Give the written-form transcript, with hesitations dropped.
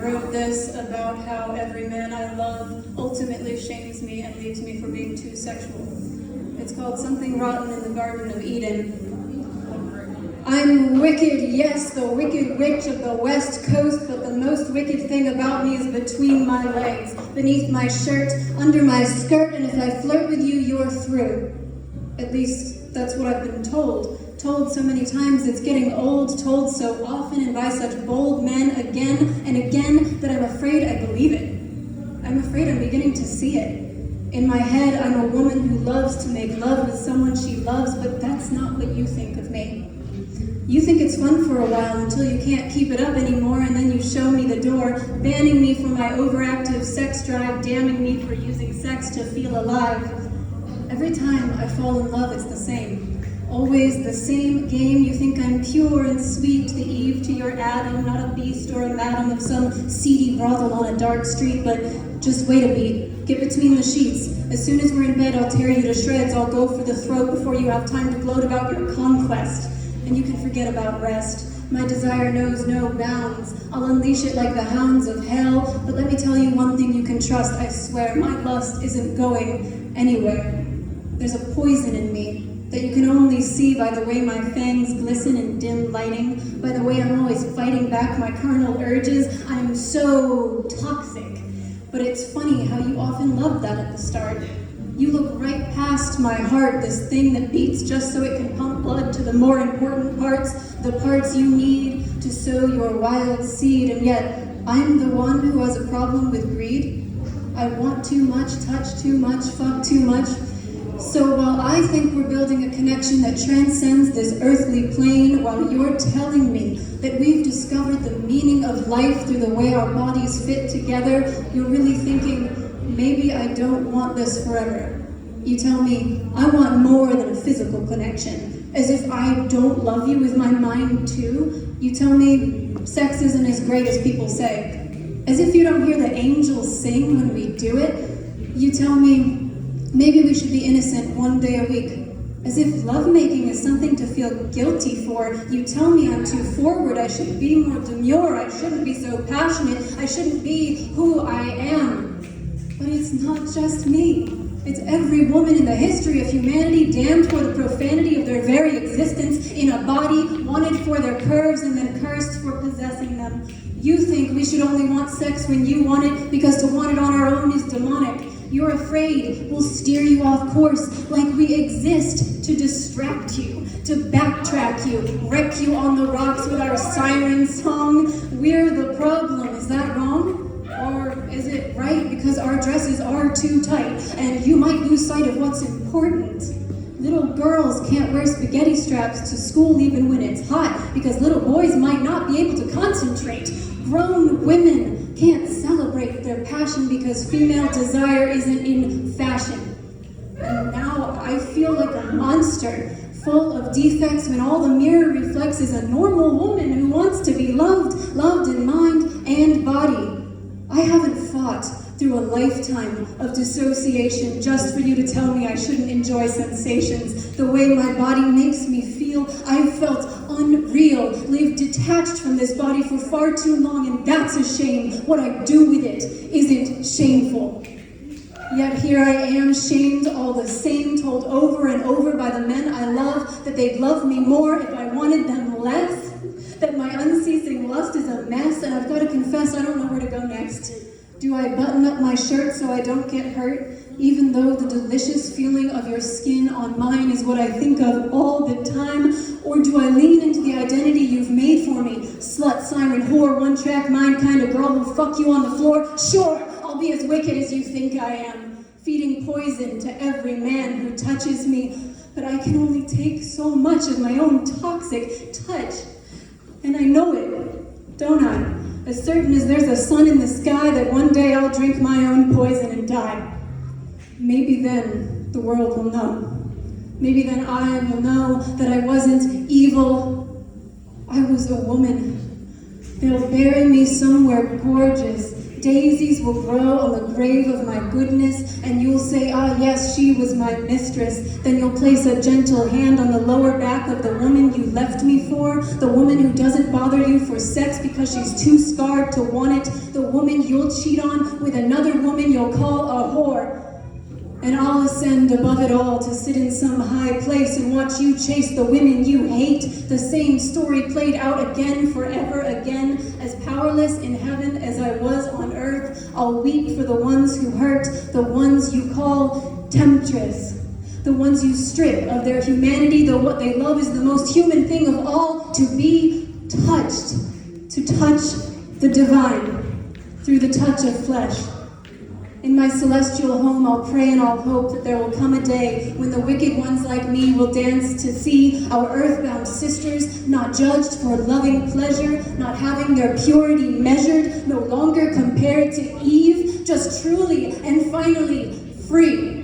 wrote this about how every man I love ultimately shames me and leaves me for being too sexual. It's called Something Rotten in the Garden of Eden. I'm wicked, yes, the wicked witch of the West Coast, but the most wicked thing about me is between my legs, beneath my shirt, under my skirt, and if I flirt with you, you're through. At least, that's what I've been told. Told so many times it's getting old, told so often and by such bold men again and again that I'm afraid I believe it. I'm afraid I'm beginning to see it. In my head, I'm a woman who loves to make love with someone she loves, but that's not what you think of me. You think it's fun for a while until you can't keep it up anymore, and then you show me the door, banning me for my overactive sex drive, damning me for using sex to feel alive. Every time I fall in love, it's the same. Always the same game. You think I'm pure and sweet, the Eve to your Adam, not a beast or a madam of some seedy brothel on a dark street, but just wait a beat. Get between the sheets. As soon as we're in bed, I'll tear you to shreds. I'll go for the throat before you have time to gloat about your conquest. And you can forget about rest. My desire knows no bounds. I'll unleash it like the hounds of hell. But let me tell you one thing you can trust, I swear. My lust isn't going anywhere. There's a poison in me that you can only see by the way my fangs glisten in dim lighting, by the way I'm always fighting back my carnal urges. I'm so toxic. But it's funny how you often loved that at the start. You look right past my heart, this thing that beats just so it can pump blood to the more important parts, the parts you need to sow your wild seed, and yet I'm the one who has a problem with greed. I want too much, touch too much, fuck too much. So while I think we're building a connection that transcends this earthly plane, while you're telling me that we've discovered the meaning of life through the way our bodies fit together, you're really thinking, maybe I don't want this forever. You tell me, I want more than a physical connection, as if I don't love you with my mind too. You tell me, sex isn't as great as people say, as if you don't hear the angels sing when we do it. You tell me, maybe we should be innocent one day a week, as if lovemaking is something to feel guilty for. You tell me I'm too forward, I should be more demure, I shouldn't be so passionate, I shouldn't be who I am. But it's not just me. It's every woman in the history of humanity damned for the profanity of their very existence in a body, wanted for their curves and then cursed for possessing them. You think we should only want sex when you want it because to want it on our own is demonic. You're afraid we'll steer you off course like we exist to distract you, to backtrack you, wreck you on the rocks with our siren song. We're the problem. Is that wrong? Or is it right because our dresses are too tight and you might lose sight of what's important? Little girls can't wear spaghetti straps to school even when it's hot because little boys might not be able to concentrate. Grown women can't celebrate their passion because female desire isn't in fashion. And now I feel like a monster, full of defects when all the mirror reflects is a normal woman who wants to be loved, loved in mind and body. I haven't fought through a lifetime of dissociation just for you to tell me I shouldn't enjoy sensations. The way my body makes me feel, I've felt unreal, lived detached from this body for far too long, and that's a shame. What I do with it isn't shameful. Yet here I am, shamed all the same, told over and over by the men I love that they'd love me more if I wanted them less, that my unceasing lust is a mess, and I've got to confess I don't know where to go next. Do I button up my shirt so I don't get hurt, even though the delicious feeling of your skin on mine is what I think of all the time? Or do I lean into the identity you've made for me? Slut, siren, whore, one-track mind kind of girl who'll fuck you on the floor? Sure, I'll be as wicked as you think I am, feeding poison to every man who touches me. But I can only take so much of my own toxic touch. And I know it, don't I? As certain as there's a sun in the sky that one day I'll drink my own poison and die. Maybe then the world will know. Maybe then I will know that I wasn't evil. I was a woman. They'll bury me somewhere gorgeous, Daisies will grow on the grave of my goodness, and you'll say, ah yes, she was my mistress. Then you'll place a gentle hand on the lower back of the woman you left me for, the woman who doesn't bother you for sex because she's too scarred to want it, the woman you'll cheat on with another woman you'll call a whore. And I'll ascend above it all to sit in some high place and watch you chase the women you hate. The same story played out again, forever again. As powerless in heaven as I was on earth, I'll weep for the ones who hurt, the ones you call temptress, the ones you strip of their humanity, though what they love is the most human thing of all, to be touched, to touch the divine through the touch of flesh. In my celestial home, I'll pray and I'll hope that there will come a day when the wicked ones like me will dance to see our earthbound sisters not judged for loving pleasure, not having their purity measured, no longer compared to Eve, just truly and finally free.